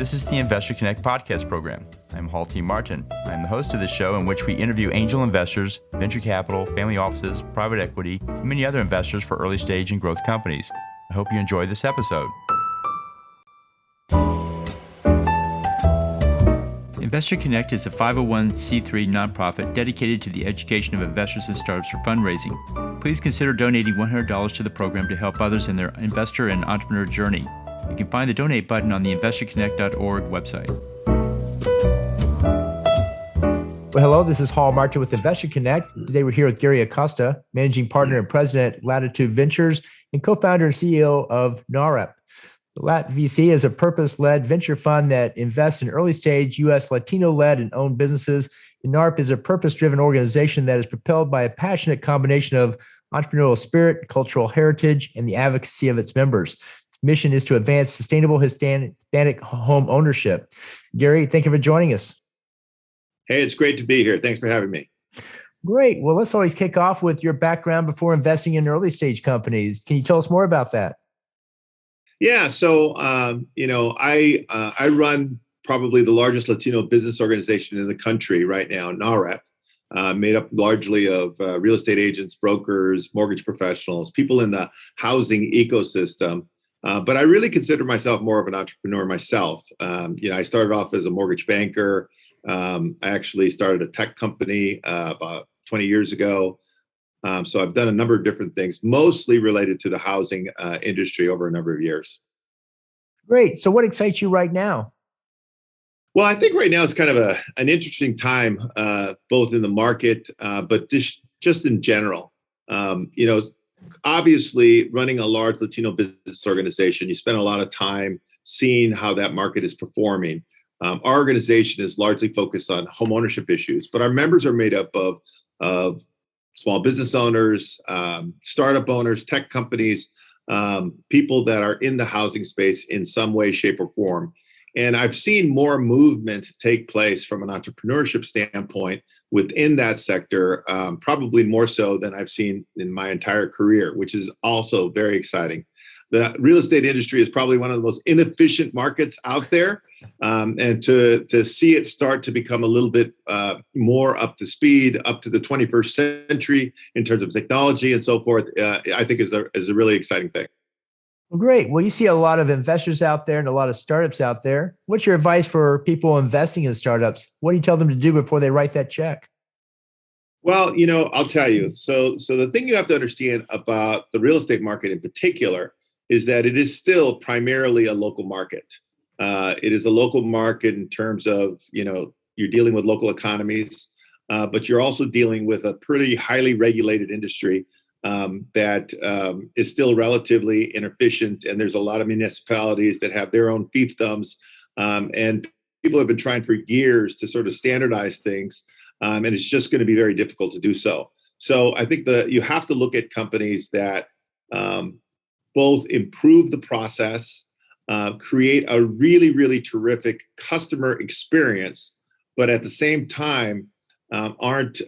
This is the Investor Connect podcast program. I'm Hall T. Martin. I'm the host of this show in which we interview angel investors, venture capital, family offices, private equity, and many other investors for early stage and growth companies. I hope you enjoy this episode. Investor Connect is a 501c3 nonprofit dedicated to the education of investors and startups for fundraising. Please consider donating $100 to the program to help others in their investor and entrepreneur journey. You can find the donate button on the investorconnect.org website. Well, hello, this is Hall Martin with Investor Connect. Today we're here with Gary Acosta, Managing Partner and President at Latitude Ventures and co-founder and CEO of NAHREP. The LAT VC is a purpose-led venture fund that invests in early-stage U.S. Latino-led and owned businesses. And NAHREP is a purpose-driven organization that is propelled by a passionate combination of entrepreneurial spirit, cultural heritage, and the advocacy of its members. Its mission is to advance sustainable Hispanic home ownership. Gary, thank you for joining us. Hey, it's great to be here. Thanks for having me. Great. Well, let's always kick off with your background before investing in early-stage companies. Can you tell us more about that? Yeah, so I run probably the largest Latino business organization in the country right now, NAHREP, made up largely of real estate agents, brokers, mortgage professionals, people in the housing ecosystem. But I really consider myself more of an entrepreneur myself. I started off as a mortgage banker. I actually started a tech company about 20 years ago. So I've done a number of different things, mostly related to the housing industry over a number of years. Great. So what excites you right now? Well, I think right now it's kind of an interesting time, both in the market, but just in general. Obviously running a large Latino business organization, you spend a lot of time seeing how that market is performing. Our organization is largely focused on home ownership issues, but our members are made up of small business owners, startup owners, tech companies, people that are in the housing space in some way, shape, or form. And I've seen more movement take place from an entrepreneurship standpoint within that sector, probably more so than I've seen in my entire career, which is also very exciting. The real estate industry is probably one of the most inefficient markets out there. And to see it start to become a little bit more up to speed, up to the 21st century in terms of technology and so forth, I think is a really exciting thing. Well, great. Well, you see a lot of investors out there and a lot of startups out there. What's your advice for people investing in startups? What do you tell them to do before they write that check? Well, I'll tell you. So the thing you have to understand about the real estate market in particular is that it is still primarily a local market. It is a local market in terms of, you're dealing with local economies, but you're also dealing with a pretty highly regulated industry that is still relatively inefficient. And there's a lot of municipalities that have their own fiefdoms. And people have been trying for years to sort of standardize things. And it's just going to be very difficult to do so. So I think you have to look at companies that both improve the process, create a really, really terrific customer experience, but at the same time aren't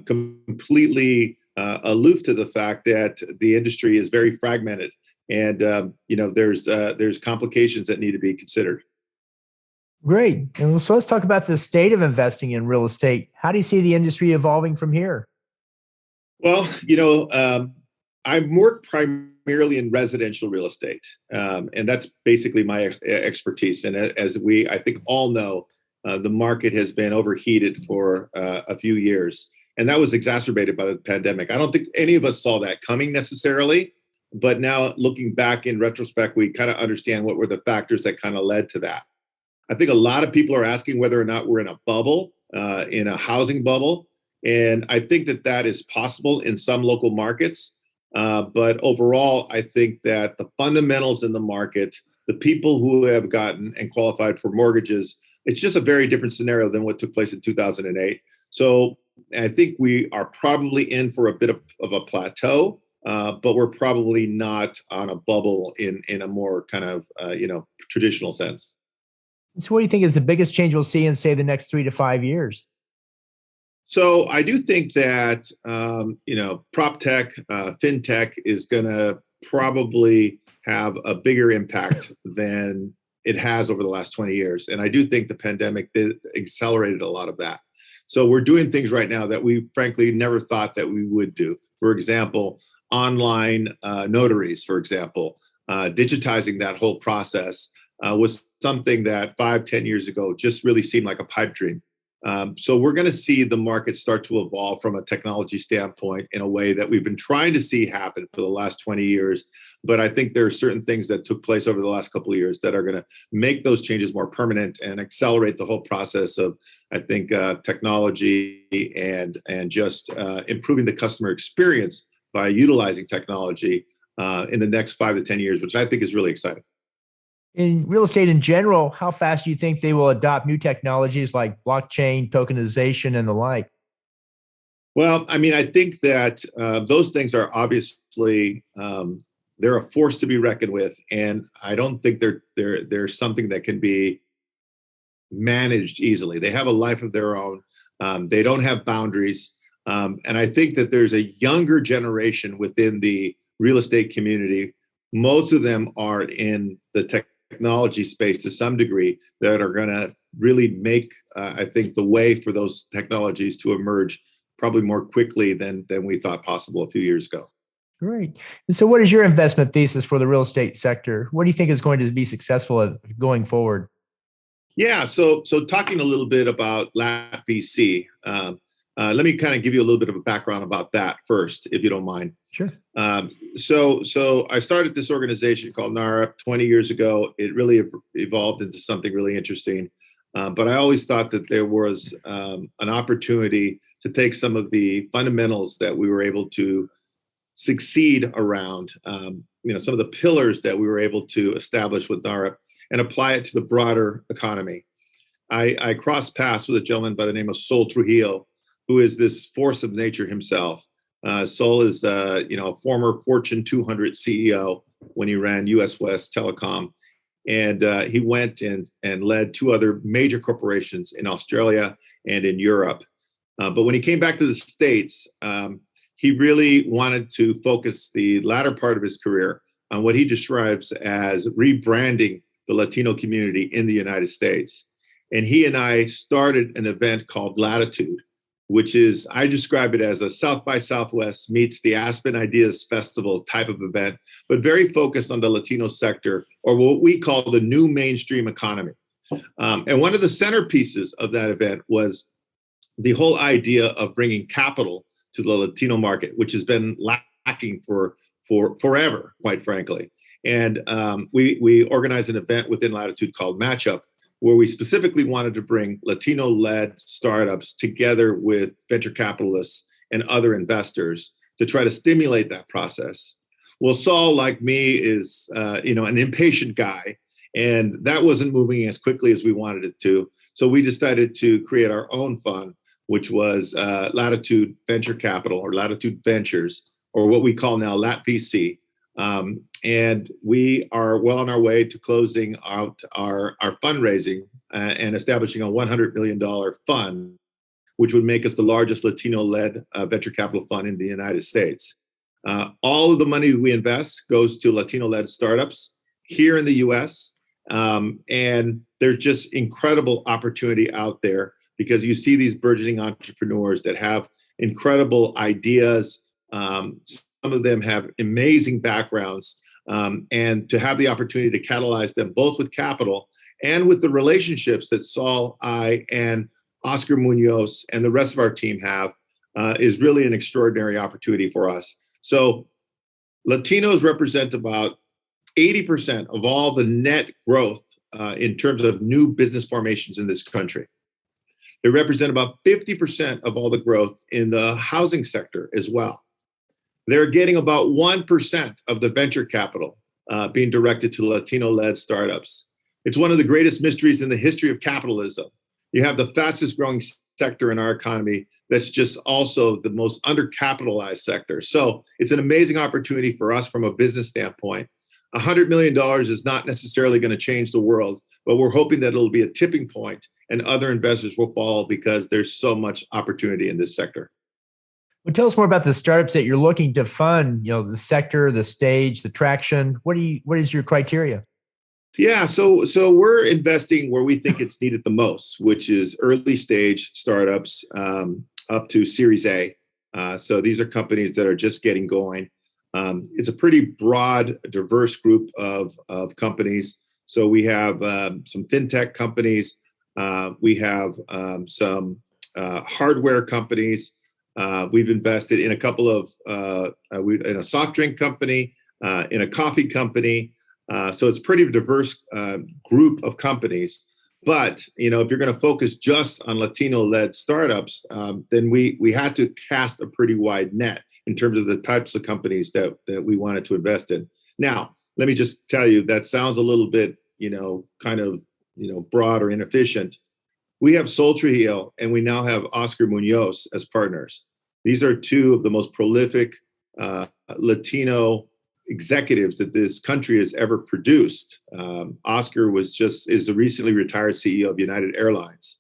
completely aloof to the fact that the industry is very fragmented, and there's complications that need to be considered. Great. And so let's talk about the state of investing in real estate. How do you see the industry evolving from here? Well, I work primarily in residential real estate, and that's basically my expertise. And as I think all know, the market has been overheated for a few years, and that was exacerbated by the pandemic. I don't think any of us saw that coming necessarily, but now looking back in retrospect, we kind of understand what were the factors that kind of led to that. I think a lot of people are asking whether or not we're in a bubble, in a housing bubble, and I think that is possible in some local markets. But overall, I think that the fundamentals in the market, the people who have gotten and qualified for mortgages, it's just a very different scenario than what took place in 2008. So I think we are probably in for a bit of a plateau, but we're probably not on a bubble in a more kind of, traditional sense. So what do you think is the biggest change we'll see in, say, the next 3 to 5 years? So I do think that, prop tech, fintech is going to probably have a bigger impact than it has over the last 20 years. And I do think the pandemic did accelerated a lot of that. So we're doing things right now that we frankly never thought that we would do. For example, online notaries, for example, digitizing that whole process was something that 5, 10 years ago just really seemed like a pipe dream. So we're going to see the market start to evolve from a technology standpoint in a way that we've been trying to see happen for the last 20 years. But I think there are certain things that took place over the last couple of years that are going to make those changes more permanent and accelerate the whole process of, I think, technology and just improving the customer experience by utilizing technology in the next 5 to 10 years, which I think is really exciting. In real estate in general, how fast do you think they will adopt new technologies like blockchain, tokenization, and the like? Well, I mean, I think that those things are obviously they're a force to be reckoned with, and I don't think they're something that can be managed easily. They have a life of their own. They don't have boundaries, and I think that there's a younger generation within the real estate community. Most of them are in the technology space to some degree that are going to really make, I think, the way for those technologies to emerge probably more quickly than we thought possible a few years ago. Great. And so, what is your investment thesis for the real estate sector? What do you think is going to be successful going forward? Yeah, so talking a little bit about LAT VC, let me kind of give you a little bit of a background about that first, if you don't mind. Sure. So I started this organization called NAHREP 20 years ago. It really evolved into something really interesting. But I always thought that there was an opportunity to take some of the fundamentals that we were able to succeed around, some of the pillars that we were able to establish with NAHREP and apply it to the broader economy. I crossed paths with a gentleman by the name of Sol Trujillo, who is this force of nature himself. Sol is, a former Fortune 200 CEO when he ran US West Telecom. And he went and led 2 other major corporations in Australia and in Europe. But when he came back to the States, he really wanted to focus the latter part of his career on what he describes as rebranding the Latino community in the United States. And he and I started an event called Latitude, which is, I describe it as a South by Southwest meets the Aspen Ideas Festival type of event, but very focused on the Latino sector, or what we call the new mainstream economy. And one of the centerpieces of that event was the whole idea of bringing capital to the Latino market, which has been lacking for forever, quite frankly. And we organized an event within Latitude called Matchup, where we specifically wanted to bring Latino-led startups together with venture capitalists and other investors to try to stimulate that process. Well, Saul, like me, is an impatient guy, and that wasn't moving as quickly as we wanted it to. So we decided to create our own fund, which was Latitude Venture Capital, or Latitude Ventures, or what we call now LAT VC. And we are well on our way to closing out our fundraising and establishing a $100 million fund, which would make us the largest Latino-led venture capital fund in the United States. All of the money we invest goes to Latino-led startups here in the US. And there's just incredible opportunity out there because you see these burgeoning entrepreneurs that have incredible ideas. Some of them have amazing backgrounds, and to have the opportunity to catalyze them both with capital and with the relationships that Saul, I, and Oscar Munoz and the rest of our team have is really an extraordinary opportunity for us. So Latinos represent about 80% of all the net growth in terms of new business formations in this country. They represent about 50% of all the growth in the housing sector as well. They're getting about 1% of the venture capital being directed to Latino-led startups. It's one of the greatest mysteries in the history of capitalism. You have the fastest growing sector in our economy that's just also the most undercapitalized sector. So it's an amazing opportunity for us from a business standpoint. $100 million is not necessarily going to change the world, but we're hoping that it'll be a tipping point and other investors will follow because there's so much opportunity in this sector. Well, tell us more about the startups that you're looking to fund, the sector, the stage, the traction. What is your criteria? Yeah, so we're investing where we think it's needed the most, which is early stage startups up to Series A. So these are companies that are just getting going. It's a pretty broad, diverse group of companies. So we have some fintech companies. We have some hardware companies. We've invested in a couple of in a soft drink company, in a coffee company. So it's pretty diverse group of companies. But if you're going to focus just on Latino-led startups, then we had to cast a pretty wide net in terms of the types of companies that we wanted to invest in. Now, let me just tell you, that sounds a little bit, kind of, broad or inefficient. We have Sol Trujillo and we now have Oscar Munoz as partners. These are two of the most prolific Latino executives that this country has ever produced. Oscar is a recently retired CEO of United Airlines.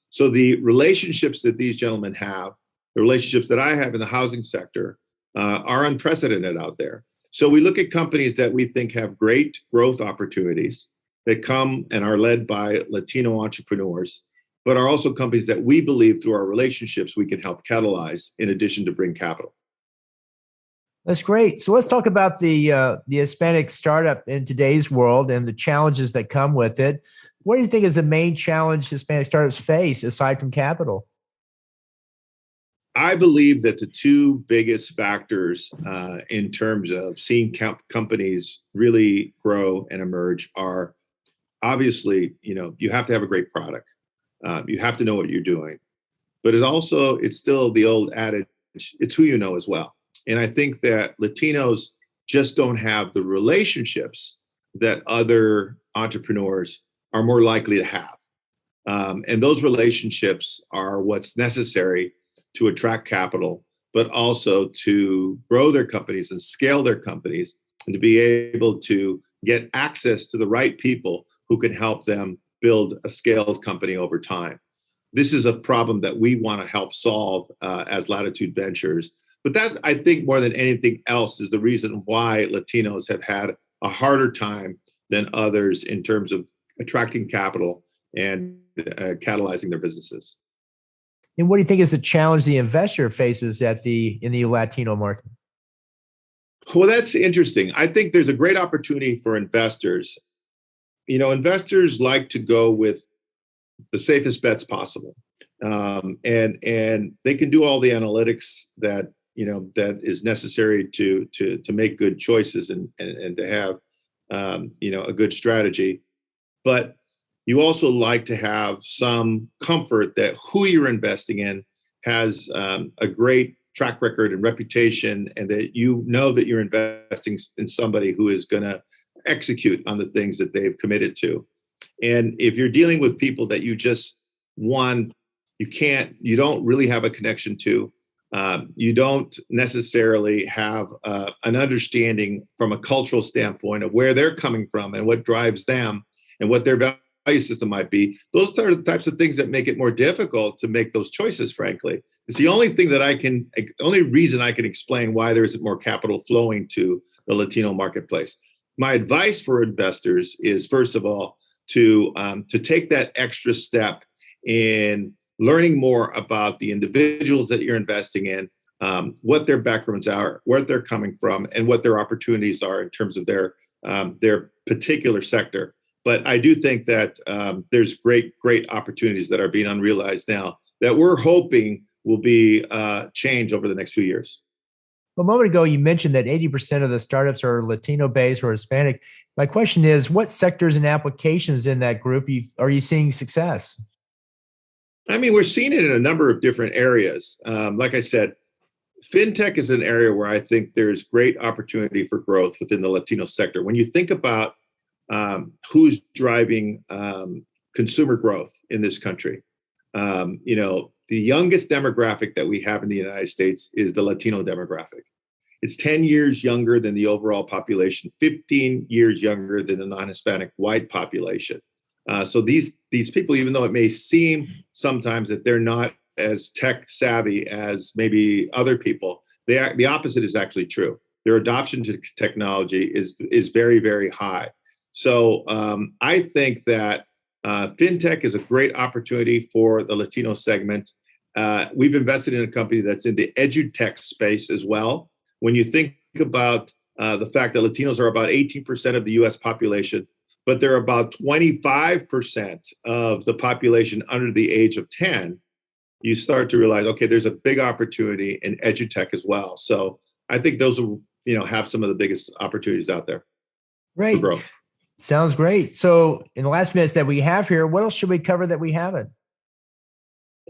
So the relationships that these gentlemen have, the relationships that I have in the housing sector, are unprecedented out there. So we look at companies that we think have great growth opportunities that come and are led by Latino entrepreneurs, but are also companies that we believe through our relationships we can help catalyze in addition to bring capital. That's great. So let's talk about the Hispanic startup in today's world and the challenges that come with it. What do you think is the main challenge Hispanic startups face aside from capital? I believe that the two biggest factors in terms of seeing companies really grow and emerge are obviously, you have to have a great product. You have to know what you're doing. But it's still the old adage, it's who you know as well. And I think that Latinos just don't have the relationships that other entrepreneurs are more likely to have. And those relationships are what's necessary to attract capital, but also to grow their companies and scale their companies and to be able to get access to the right people who can help them build a scaled company over time. This is a problem that we want to help solve as Latitude Ventures. But that, I think, more than anything else, is the reason why Latinos have had a harder time than others in terms of attracting capital and catalyzing their businesses. And what do you think is the challenge the investor faces in the Latino market? Well, that's interesting. I think there's a great opportunity for investors. Investors like to go with the safest bets possible, and they can do all the analytics that is necessary to make good choices and to have a good strategy. But you also like to have some comfort that who you're investing in has a great track record and reputation, and that that you're investing in somebody who is going to execute on the things that they've committed to. And if you're dealing with people that you don't really have a connection to, you don't necessarily have an understanding from a cultural standpoint of where they're coming from and what drives them and what their value system might be. Those are the types of things that make it more difficult to make those choices, frankly. It's the only reason I can explain why there isn't more capital flowing to the Latino marketplace. My advice for investors is, first of all, to take that extra step in learning more about the individuals that you're investing in, what their backgrounds are, where they're coming from, and what their opportunities are in terms of their particular sector. But I do think that there's great opportunities that are being unrealized now that we're hoping will be changed over the next few years. A moment ago, you mentioned that 80% of the startups are Latino-based or Hispanic. My question is, what sectors and applications in that group are you seeing success? I mean, we're seeing it in a number of different areas. Like I said, fintech is an area where I think there's great opportunity for growth within the Latino sector. When you think about who's driving consumer growth in this country, the youngest demographic that we have in the United States is the Latino demographic. It's 10 years younger than the overall population, 15 years younger than the non-Hispanic white population. So these people, even though it may seem sometimes that they're not as tech savvy as maybe other people, the opposite is actually true. Their adoption to technology is very, very high. So I think that fintech is a great opportunity for the Latino segment. We've invested in a company that's in the edutech space as well. When you think about the fact that Latinos are about 18% of the US population, but they're about 25% of the population under the age of 10, you start to realize, okay, there's a big opportunity in edutech as well. So I think those will, have some of the biggest opportunities out there for Great. growth. Sounds great. So in the last minutes that we have here, what else should we cover that we haven't?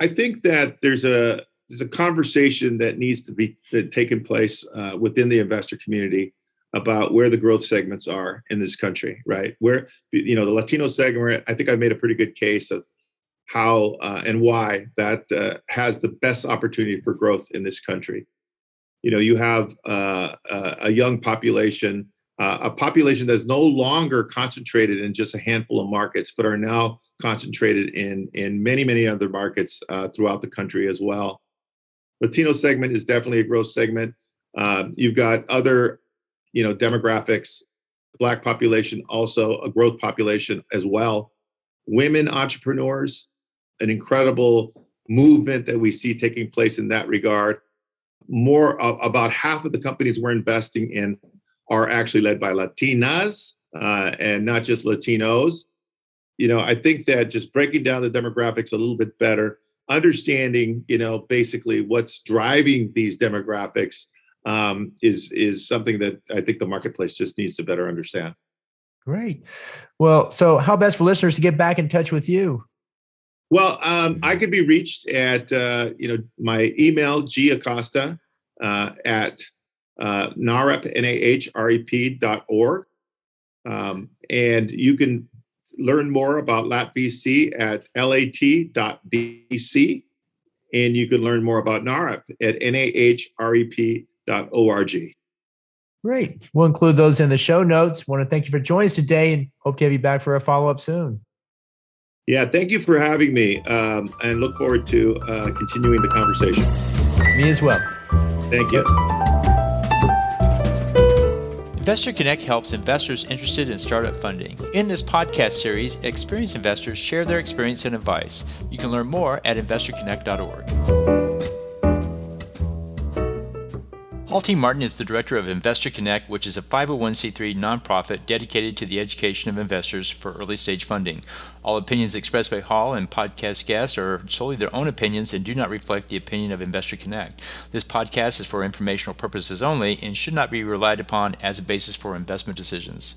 I think that there's a conversation that needs to be taken place within the investor community about where the growth segments are in this country, right? Where, the Latino segment, I think I made a pretty good case of how and why that has the best opportunity for growth in this country. You have a young population, a population that's no longer concentrated in just a handful of markets, but are now concentrated in many, many other markets throughout the country as well. Latino segment is definitely a growth segment. You've got other, demographics, Black population, also a growth population as well. Women entrepreneurs, an incredible movement that we see taking place in that regard. About half of the companies we're investing in are actually led by Latinas and not just Latinos. I think that just breaking down the demographics a little bit better, understanding, basically what's driving these demographics is something that I think the marketplace just needs to better understand. Great. Well, so how best for listeners to get back in touch with you? Well, I could be reached at, my email, Acosta at NAHREP, NAHREP.org. And you can learn more about LATVC at lat.vc. And you can learn more about NAHREP at nahrep.org. Great. We'll include those in the show notes. Want to thank you for joining us today and hope to have you back for a follow-up soon. Yeah, thank you for having me, and look forward to continuing the conversation. Me as well. Thank you. Investor Connect helps investors interested in startup funding. In this podcast series, experienced investors share their experience and advice. You can learn more at investorconnect.org. Paul T. Martin is the director of Investor Connect, which is a 501c3 nonprofit dedicated to the education of investors for early-stage funding. All opinions expressed by Hall and podcast guests are solely their own opinions and do not reflect the opinion of Investor Connect. This podcast is for informational purposes only and should not be relied upon as a basis for investment decisions.